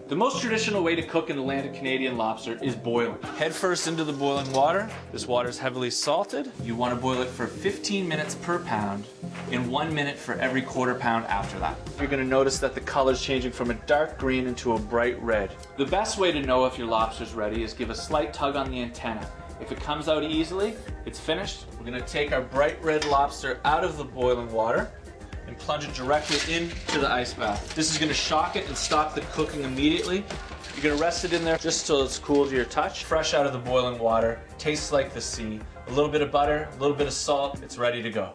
The most traditional way to cook an Atlantic Canadian lobster is boiling. Head first into the boiling water. This water is heavily salted. You want to boil it for 15 minutes per pound and 1 minute for every quarter pound after that. You're going to notice that the color is changing from a dark green into a bright red. The best way to know if your lobster's ready is give a slight tug on the antenna. If it comes out easily, it's finished. We're going to take our bright red lobster out of the boiling water and plunge it directly into the ice bath. This is going to shock it and stop the cooking immediately. You're going to rest it in there just till it's cool to your touch. Fresh out of the boiling water, tastes like the sea. A little bit of butter, a little bit of salt, it's ready to go.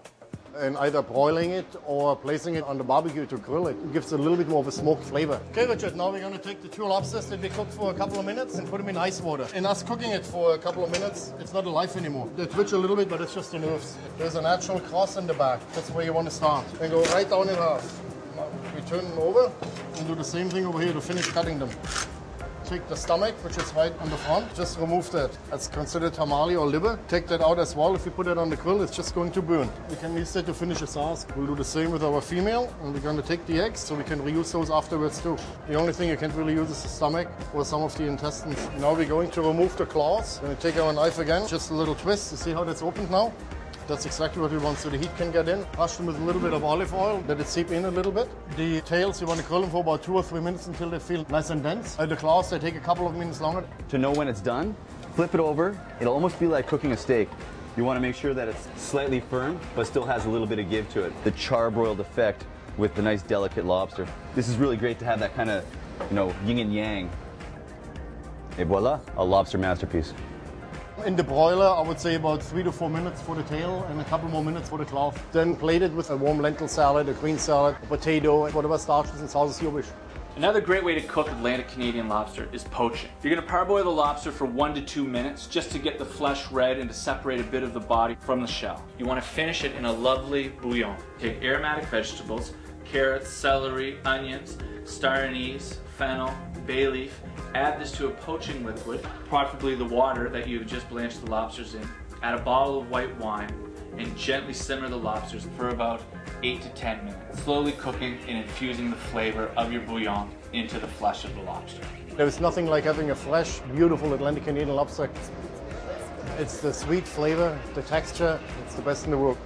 And either broiling it or placing it on the barbecue to grill it. It gives a little bit more of a smoked flavor. Okay, Richard, now we're going to take the 2 lobsters that we cooked for a couple of minutes and put them in ice water. In us cooking it for a couple of minutes, it's not alive anymore. They twitch a little bit, but it's just the nerves. There's a natural cross in the back. That's where you want to start. And go right down in half. Now we turn them over and do the same thing over here to finish cutting them. Take the stomach, which is right on the front, just remove that. That's considered tamale or liver. Take that out as well. If you put it on the grill, it's just going to burn. We can use that to finish a sauce. We'll do the same with our female, and we're going to take the eggs so we can reuse those afterwards too. The only thing you can't really use is the stomach or some of the intestines. Now we're going to remove the claws. We're going to take our knife again, just a little twist. You see how that's opened now? That's exactly what we want, so the heat can get in. Brush them with a little bit of olive oil, let it seep in a little bit. The tails, you want to grill them for about 2 or 3 minutes until they feel nice and dense. The claws, they take a couple of minutes longer. To know when it's done, flip it over. It'll almost be like cooking a steak. You want to make sure that it's slightly firm, but still has a little bit of give to it. The charbroiled effect with the nice delicate lobster. This is really great to have that kind of, yin and yang. Et voila, a lobster masterpiece. In the broiler, I would say about 3 to 4 minutes for the tail and a couple more minutes for the claw. Then plate it with a warm lentil salad, a green salad, a potato, whatever starches and sauces you wish. Another great way to cook Atlantic Canadian lobster is poaching. You're going to parboil the lobster for 1 to 2 minutes just to get the flesh red and to separate a bit of the body from the shell. You want to finish it in a lovely bouillon. Take aromatic vegetables, carrots, celery, onions, star anise, fennel, bay leaf. Add this to a poaching liquid, preferably the water that you've just blanched the lobsters in. Add a bottle of white wine and gently simmer the lobsters for about 8 to 10 minutes, slowly cooking and infusing the flavor of your bouillon into the flesh of the lobster. There's nothing like having a fresh, beautiful Atlantic Canadian lobster. It's the sweet flavor, the texture, it's the best in the world.